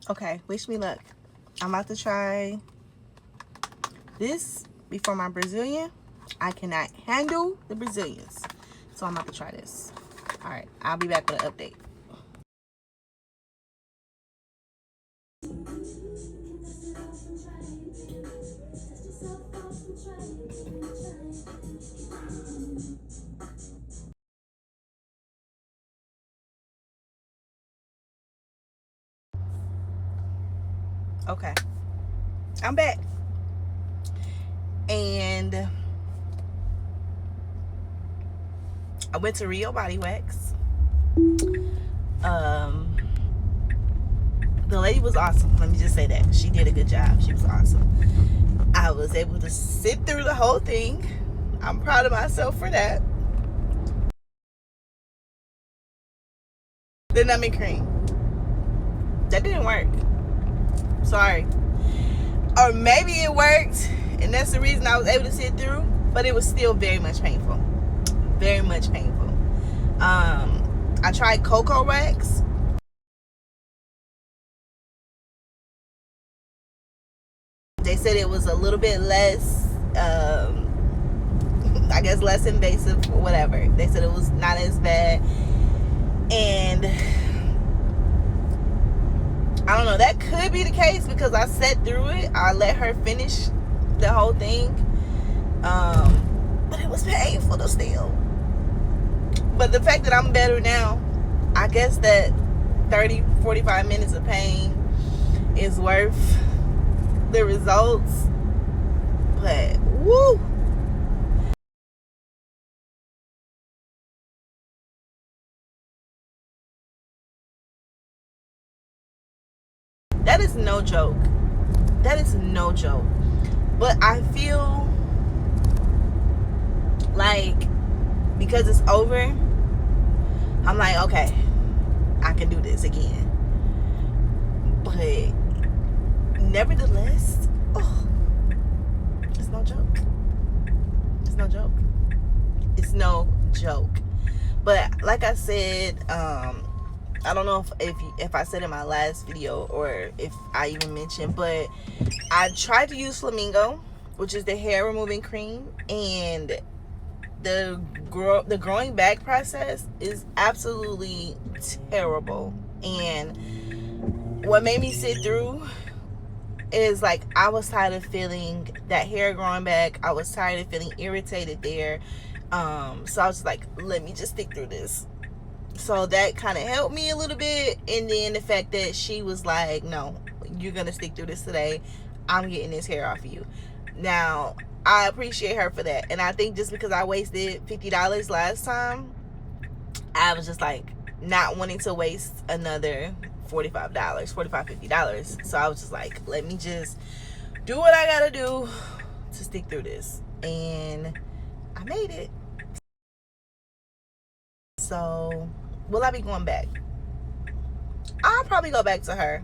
Okay, wish me luck. I'm about to try this before my Brazilian. I cannot handle the Brazilians, so I'm about to try this. All right, I'll be back with an update. Okay, I'm back, and I went to Rio Body Wax. The lady was awesome. Let me just say that. She did a good job. She was awesome. I was able to sit through the whole thing. I'm proud of myself for that. The numbing cream. That didn't work. Sorry. Or maybe it worked, and that's the reason I was able to sit through, but it was still very much painful. Very much painful. I tried cocoa wax. They said it was a little bit less, I guess less invasive or whatever. They said it was not as bad. And I don't know, that could be the case because I sat through it. I let her finish the whole thing. But it was painful to still. But the fact that I'm better now, I guess that 30-45 minutes of pain is worth the results. But woo, that is no joke. That is no joke. But I feel like because it's over, I'm like, okay, I can do this again. But nevertheless, it's no joke. It's no joke. It's no joke. But like I said, I don't know if I said in my last video or if I even mentioned, but I tried to use Flamingo, which is the hair removing cream, and the growing back process is absolutely terrible. And what made me sit through is like I was tired of feeling that hair growing back. I was tired of feeling irritated there. So I was like, let me just stick through this. So that kind of helped me a little bit. And then the fact that she was like, no, you're gonna stick through this today. I'm getting this hair off of you. Now I appreciate her for that. And I think just because I wasted $50 last time, I was just like not wanting to waste another $45, $50. So I was just like, let me just do what I gotta do to stick through this. And I made it. So will I be going back? I'll probably go back to her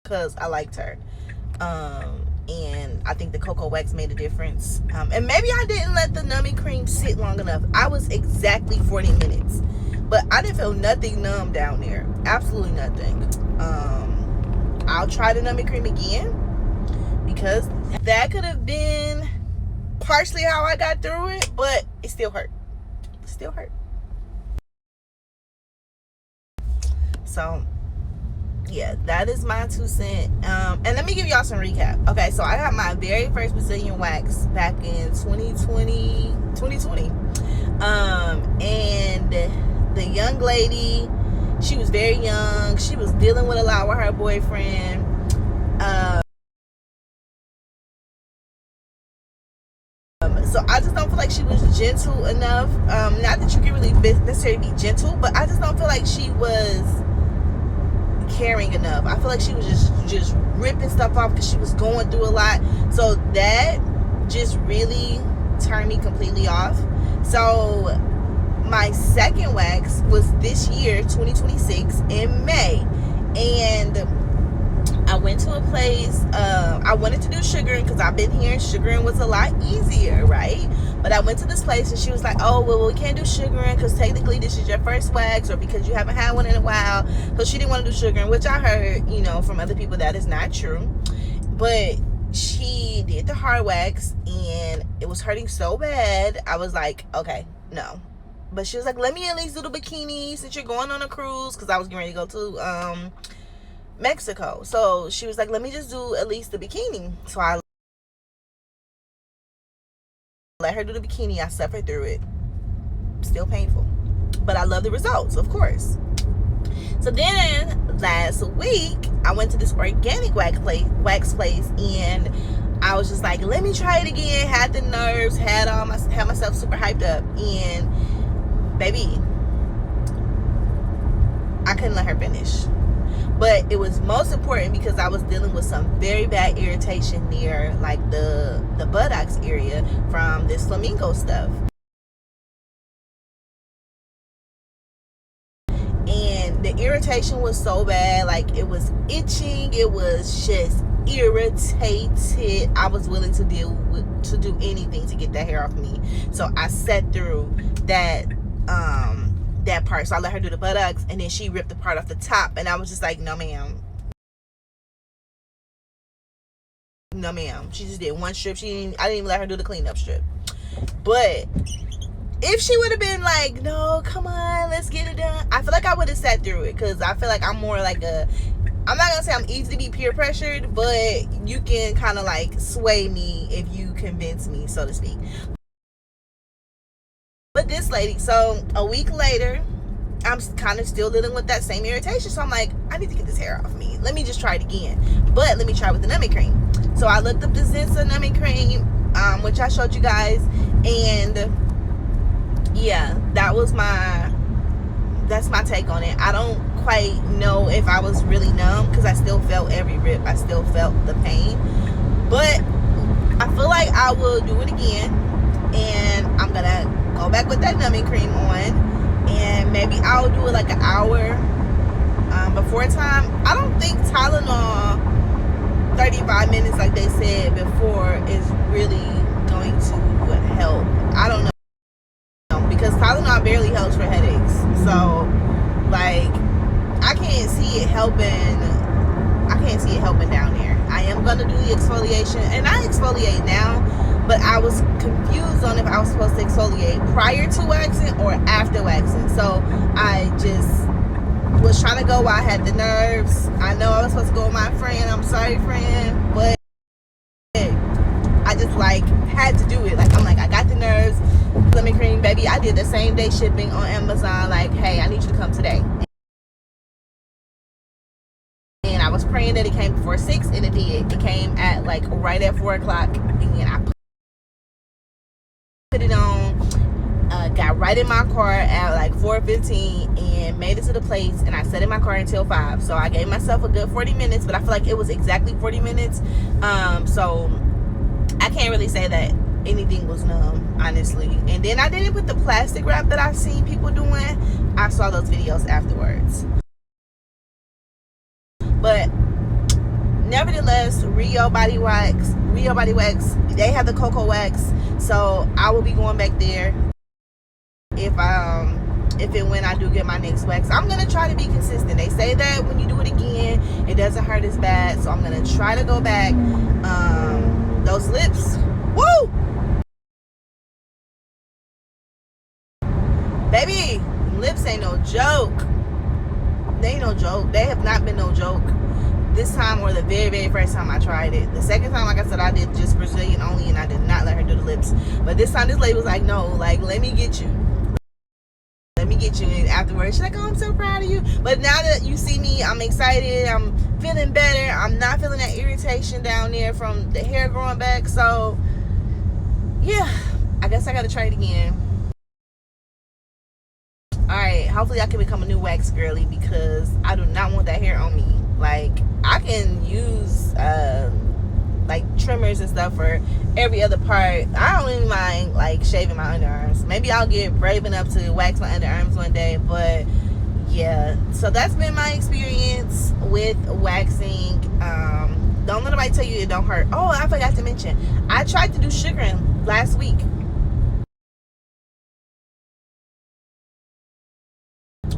because I liked her. And I think the cocoa wax made a difference. And maybe I didn't let the numbing cream sit long enough. I was exactly 40 minutes. But I didn't feel nothing numb down there. Absolutely nothing. I'll try the numbing cream again because that could have been partially how I got through it, but it still hurt. It still hurt. So yeah, that is my 2 cents. And let me give y'all some recap. Okay, so I got my very first Brazilian wax back in 2020. And the young lady, she was very young. She was dealing with a lot with her boyfriend. So I just don't feel like she was gentle enough. Not that you can really necessarily be gentle, but I just don't feel like she was caring enough. I feel like she was just ripping stuff off because she was going through a lot. So that just really turned me completely off. So my second wax was this year, 2026, in May. And I went to a place. I wanted to do sugaring because I've been hearing sugaring was a lot easier, right? But I went to this place and she was like, oh, well, we can't do sugaring because technically this is your first wax, or because you haven't had one in a while. So she didn't want to do sugaring, which I heard, from other people that is not true. But she did the hard wax and it was hurting so bad. I was like, okay, no. But she was like, let me at least do the bikini since you're going on a cruise, because I was getting ready to go to Mexico. So she was like, let me just do at least the bikini. So I let her do the bikini. I suffered through it. Still painful, but I love the results, of course. So then last week I went to this organic wax place, and I was just like, let me try it again. Had the nerves, had myself super hyped up, and baby, I couldn't let her finish. But it was most important because I was dealing with some very bad irritation near like the buttocks area from this flamingo stuff. And the irritation was so bad, like it was itching, it was just irritated. I was willing to do anything to get that hair off me. So I sat through that part. So I let her do the buttocks, and then she ripped the part off the top, and I was just like, no ma'am. No ma'am. She just did one strip. I didn't even let her do the cleanup strip. But if she would have been like, no, come on, let's get it done, I feel like I would have sat through it, because I feel like I'm more like I'm not gonna say I'm easy to be peer pressured, but you can kind of like sway me if you convince me, so to speak. But this lady, so a week later, I'm kind of still dealing with that same irritation. So I'm like, I need to get this hair off me. Let me just try it again. But let me try with the numbing cream. So I looked up the Zensa numbing cream, which I showed you guys. And yeah, that's my take on it. I don't quite know if I was really numb, because I still felt every rip. I still felt the pain. But I feel like I will do it again. And I'm going to go back with that numbing cream on. And maybe I'll do it like an hour before time. I don't think Tylenol 35 minutes like they said before is really going to help. I don't know, because Tylenol barely helps for headaches. So like I can't see it helping down there. I am gonna do the exfoliation, and I exfoliate now, but I was confused on if I was supposed to exfoliate prior to waxing or after waxing. So I just was trying to go while I had the nerves. I know I was supposed to go with my friend. I'm sorry, friend, but I just like had to do it. Like I'm like, I got the nerves. Lemon cream, baby. I did the same day shipping on Amazon. Like, hey, I need you to come today. And I was praying that it came before 6, and it did. It came at like right at 4 o'clock, and I put it on, got right in my car at like 4:15 and made it to the place, and I sat in my car until 5. So I gave myself a good 40 minutes, but I feel like it was exactly 40 minutes. So I can't really say that anything was numb, honestly. And then I didn't put the plastic wrap that I've seen people doing. I saw those videos afterwards. But nevertheless, Rio Body Wax, they have the cocoa wax. So I will be going back there if and when I do get my next wax. I'm gonna try to be consistent. They say that when you do it again, it doesn't hurt as bad. So I'm gonna try to go back. Those lips, woo, baby, lips ain't no joke. They ain't no joke. They have not been no joke this time, or the very, very first time I tried it. The second time, like I said, I did just Brazilian only, and I did not let her do the lips. But this time, this lady was like, no, like, let me get you. And afterwards, she's like, oh, I'm so proud of you. But now that you see me, I'm excited. I'm feeling better. I'm not feeling that irritation down there from the hair growing back. So, yeah, I guess I got to try it again. Alright, hopefully I can become a new wax girly, because I do not want that hair on me. Like, I can use like trimmers and stuff for every other part. I don't even mind like shaving my underarms. Maybe I'll get brave enough to wax my underarms one day, but yeah, so that's been my experience with waxing. Don't let nobody tell you it don't hurt. Oh, I forgot to mention, I tried to do sugaring last week.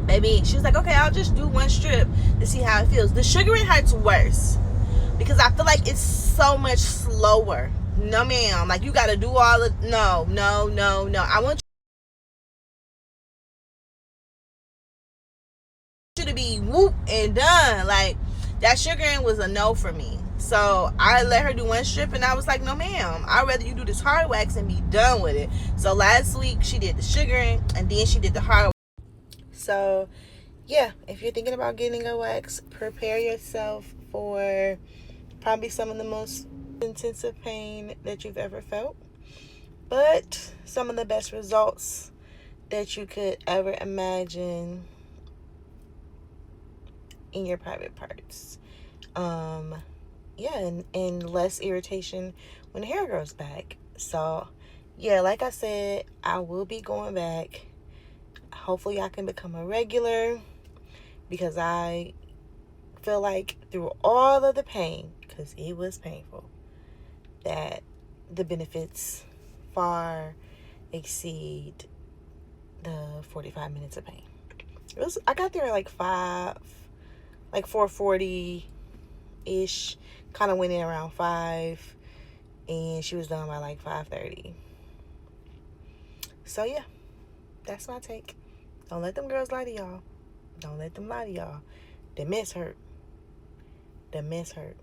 Baby, she was like, okay, I'll just do one strip to see how it feels. The sugaring hurts worse because I feel like it's so much slower. No, ma'am. Like, you got to do all of... No. I want you to be whoop and done. Like, that sugaring was a no for me. So I let her do one strip, and I was like, no, ma'am. I'd rather you do this hard wax and be done with it. So last week, she did the sugaring, and then she did the hard. So, yeah, if you're thinking about getting a wax, prepare yourself for probably some of the most intensive pain that you've ever felt, but some of the best results that you could ever imagine in your private parts. Yeah, and less irritation when the hair grows back. So, yeah, like I said, I will be going back. Hopefully I can become a regular, because I feel like through all of the pain, because it was painful, that the benefits far exceed the 45 minutes of pain. I got there at like 4:40 ish. Kind of went in around 5, and she was done by like 5:30. So yeah, that's my take. Don't let them girls lie to y'all. Don't let them lie to y'all. The mess hurt. The mess hurt.